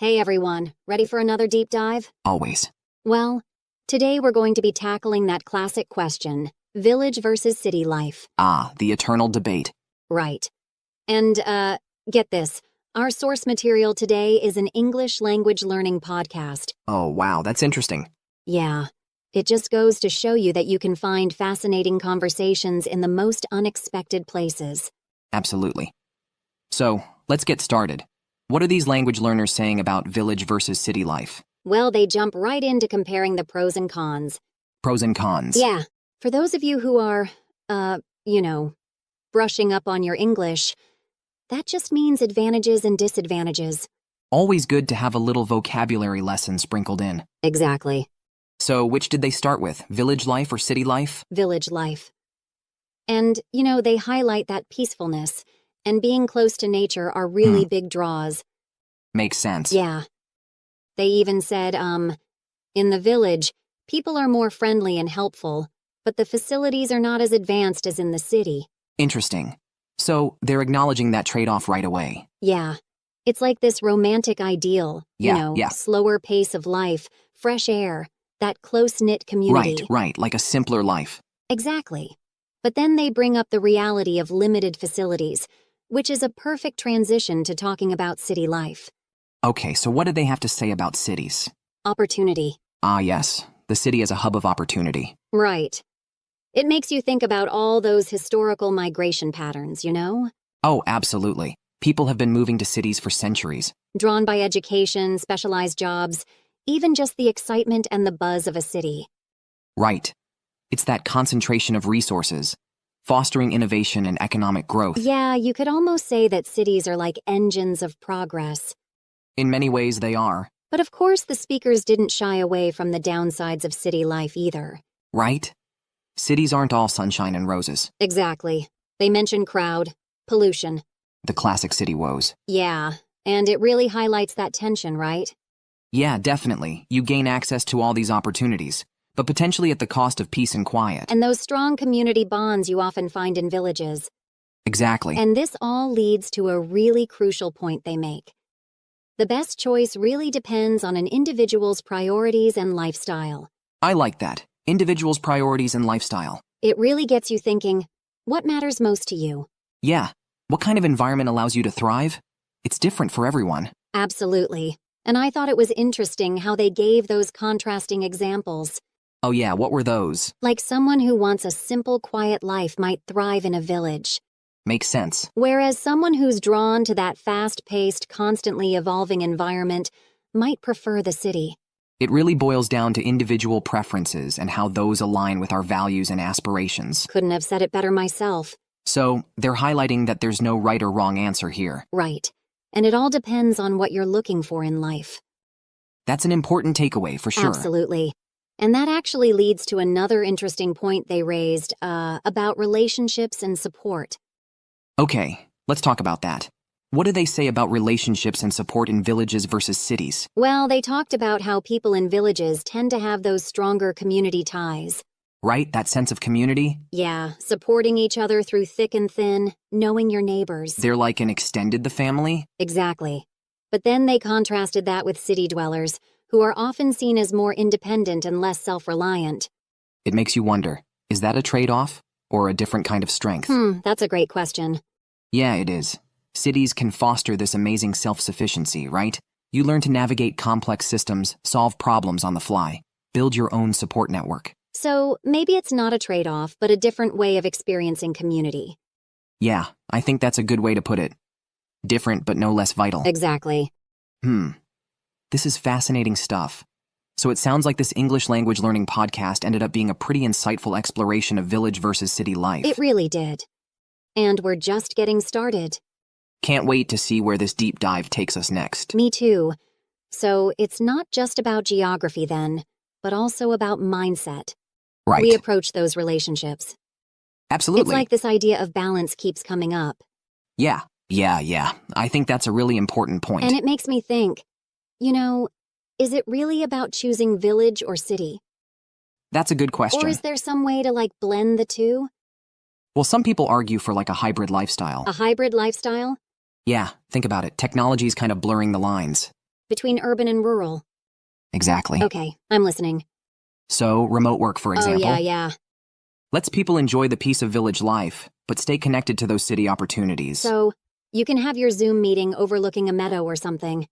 Hey everyone, ready for another deep dive? Always. Well, today we're going to be tackling that classic question, village versus city life. Ah, the eternal debate. Right. And, get this, our source material today is an English language learning podcast. Oh, wow, that's interesting. Yeah, it just goes to show you that you can find fascinating conversations in the most unexpected places. Absolutely. So, let's get started. What are these language learners saying about village versus city life? Well, they jump right into comparing the pros and cons. Pros and cons. Yeah, for those of you who are, brushing up on your English, that just means advantages and disadvantages. Always good to have a little vocabulary lesson sprinkled in. Exactly. So, which did they start with, village life or city life? Village life. And, they highlight that peacefulness and being close to nature are really big draws. Makes sense. Yeah. They even said, in the village, people are more friendly and helpful, but the facilities are not as advanced as in the city. Interesting. So, they're acknowledging that trade-off right away. Yeah. It's like this romantic ideal, Yeah. slower pace of life, fresh air, that close-knit community. Right, like a simpler life. Exactly. But then they bring up the reality of limited facilities, which is a perfect transition to talking about city life. Okay, so what do they have to say about cities? Opportunity. Ah, yes. The city as a hub of opportunity. Right. It makes you think about all those historical migration patterns, Oh, absolutely. People have been moving to cities for centuries. Drawn by education, specialized jobs, even just the excitement and the buzz of a city. Right. It's that concentration of resources, fostering innovation and economic growth. Yeah, you could almost say that cities are like engines of progress. In many ways, they are. But of course, the speakers didn't shy away from the downsides of city life either. Right? Cities aren't all sunshine and roses. Exactly. They mention crowd, pollution. The classic city woes. Yeah, and it really highlights that tension, right? Yeah, definitely. You gain access to all these opportunities, but potentially at the cost of peace and quiet. And those strong community bonds you often find in villages. Exactly. And this all leads to a really crucial point they make. The best choice really depends on an individual's priorities and lifestyle. I like that. Individuals' priorities and lifestyle. It really gets you thinking, what matters most to you? Yeah. What kind of environment allows you to thrive? It's different for everyone. Absolutely. And I thought it was interesting how they gave those contrasting examples. Oh yeah, what were those? Like someone who wants a simple, quiet life might thrive in a village. Makes sense. Whereas someone who's drawn to that fast-paced, constantly evolving environment might prefer the city. It really boils down to individual preferences and how those align with our values and aspirations. Couldn't have said it better myself. So, they're highlighting that there's no right or wrong answer here. Right. And it all depends on what you're looking for in life. That's an important takeaway, for sure. Absolutely. And that actually leads to another interesting point they raised, about relationships and support. Okay, let's talk about that. What do they say about relationships and support in villages versus cities? Well, they talked about how people in villages tend to have those stronger community ties. Right? That sense of community? Yeah, supporting each other through thick and thin, knowing your neighbors. They're like an extended the family? Exactly. But then they contrasted that with city dwellers, who are often seen as more independent and less self-reliant. It makes you wonder, is that a trade-off or a different kind of strength? That's a great question. Yeah, it is. Cities can foster this amazing self-sufficiency, right? You learn to navigate complex systems, solve problems on the fly, build your own support network. So maybe it's not a trade-off, but a different way of experiencing community. Yeah, I think that's a good way to put it. Different, but no less vital. Exactly. This is fascinating stuff. So it sounds like this English language learning podcast ended up being a pretty insightful exploration of village versus city life. It really did. And we're just getting started. Can't wait to see where this deep dive takes us next. Me too. So it's not just about geography then, but also about mindset. Right. We approach those relationships. Absolutely. It's like this idea of balance keeps coming up. Yeah. I think that's a really important point. And it makes me think, is it really about choosing village or city? That's a good question. Or is there some way to blend the two? Well, some people argue for a hybrid lifestyle. A hybrid lifestyle? Yeah, think about it. Technology's kind of blurring the lines. between urban and rural. Exactly. Okay, I'm listening. So, remote work, for example. Oh, yeah. Lets people enjoy the peace of village life, but stay connected to those city opportunities. So, you can have your Zoom meeting overlooking a meadow or something.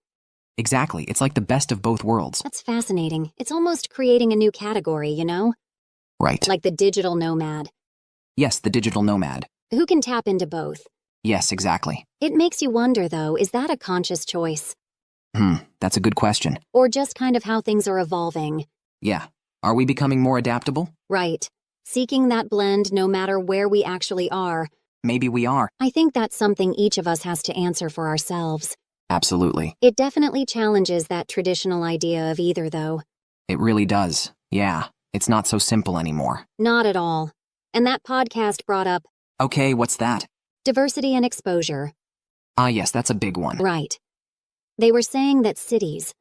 Exactly. It's like the best of both worlds. That's fascinating. It's almost creating a new category, you know? Right. Like the digital nomad. Yes, the digital nomad. Who can tap into both? Yes, exactly. It makes you wonder, though, is that a conscious choice? That's a good question. Or just kind of how things are evolving? Yeah. Are we becoming more adaptable? Right. Seeking that blend no matter where we actually are. Maybe we are. I think that's something each of us has to answer for ourselves. Absolutely. It definitely challenges that traditional idea of either, though. It really does. Yeah. It's not so simple anymore. Not at all. And that podcast brought up Okay, what's that? diversity and exposure. Ah, yes, that's a big one. Right. They were saying that cities,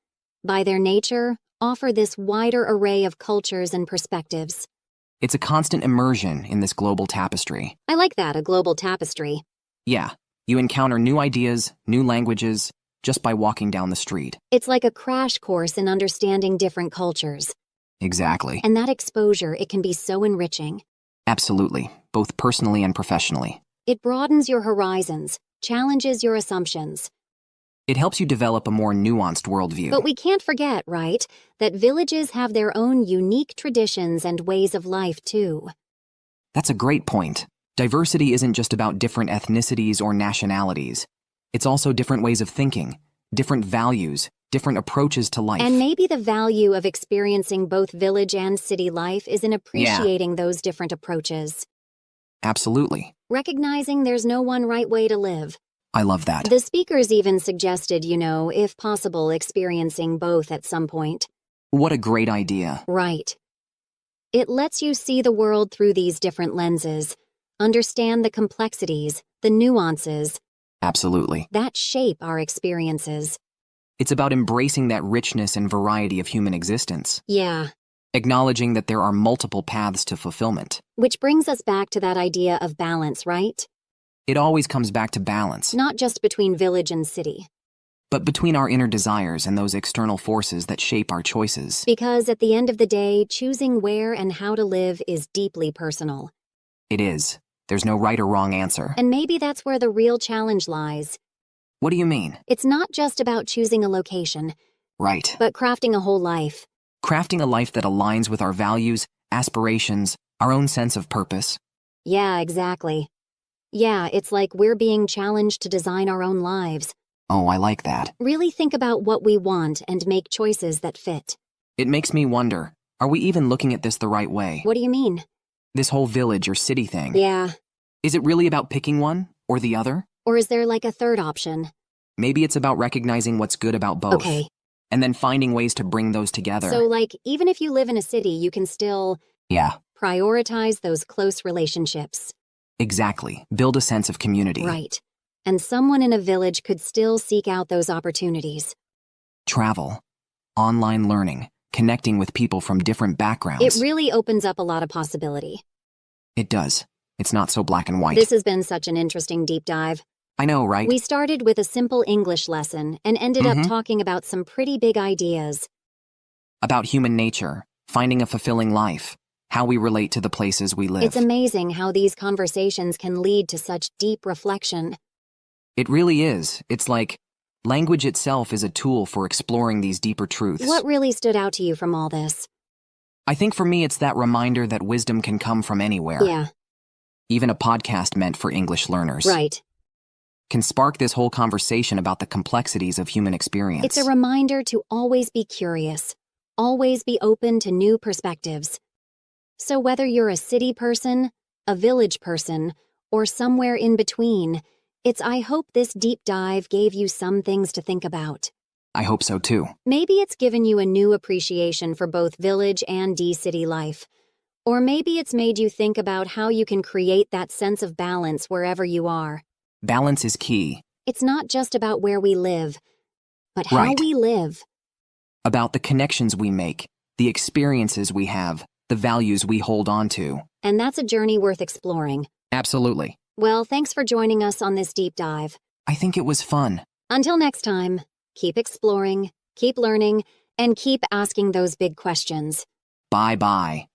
by their nature, offer this wider array of cultures and perspectives. It's a constant immersion in this global tapestry. I like that, a global tapestry. Yeah. You encounter new ideas, new languages, just by walking down the street. It's like a crash course in understanding different cultures. Exactly. And that exposure, it can be so enriching. Absolutely. Both personally and professionally. It broadens your horizons, challenges your assumptions. It helps you develop a more nuanced worldview. But we can't forget, right, that villages have their own unique traditions and ways of life, too. That's a great point. Diversity isn't just about different ethnicities or nationalities. It's also different ways of thinking, different values, different approaches to life. And maybe the value of experiencing both village and city life is in appreciating those different approaches. Absolutely. Recognizing there's no one right way to live. I love that. The speakers even suggested, if possible, experiencing both at some point. What a great idea. Right. It lets you see the world through these different lenses, understand the complexities, the nuances, Absolutely. that shape our experiences. It's about embracing that richness and variety of human existence, Yeah. acknowledging that there are multiple paths to fulfillment. Which brings us back to that idea of balance, right? It always comes back to balance, Not just between village and city. but between our inner desires and those external forces that shape our choices. Because at the end of the day, choosing where and how to live is deeply personal. It is. There's no right or wrong answer. And maybe that's where the real challenge lies. What do you mean? It's not just about choosing a location, Right. but crafting a whole life. Crafting a life that aligns with our values, aspirations, our own sense of purpose. Yeah, exactly. Yeah, it's like we're being challenged to design our own lives. Oh, I like that. Really think about what we want and make choices that fit. It makes me wonder, are we even looking at this the right way? What do you mean? This whole village or city thing. Yeah. Is it really about picking one or the other? Or is there like a third option? Maybe it's about recognizing what's good about both. Okay. And then finding ways to bring those together. So, even if you live in a city, you can still Yeah, prioritize those close relationships. exactly. Build a sense of community. Right. And someone in a village could still seek out those opportunities. Travel, online learning, connecting with people from different backgrounds. It really opens up a lot of possibility. It does. It's not so black and white. This has been such an interesting deep dive. I know, right? We started with a simple English lesson and ended up talking about some pretty big ideas. About human nature, finding a fulfilling life, how we relate to the places we live. It's amazing how these conversations can lead to such deep reflection. It really is. It's like language itself is a tool for exploring these deeper truths. What really stood out to you from all this? I think for me, it's that reminder that wisdom can come from anywhere. Yeah, Even a podcast meant for English learners. right. Can spark this whole conversation about the complexities of human experience. It's a reminder to always be curious, always be open to new perspectives. So whether you're a city person, a village person, or somewhere in between, I hope this deep dive gave you some things to think about. I hope so too. Maybe it's given you a new appreciation for both village and city life. Or maybe it's made you think about how you can create that sense of balance wherever you are. Balance is key. It's not just about where we live, but how Right. we live. About the connections we make, the experiences we have, the values we hold on to. And that's a journey worth exploring. Absolutely. Well, thanks for joining us on this deep dive. I think it was fun. Until next time, keep exploring, keep learning, and keep asking those big questions. Bye-bye.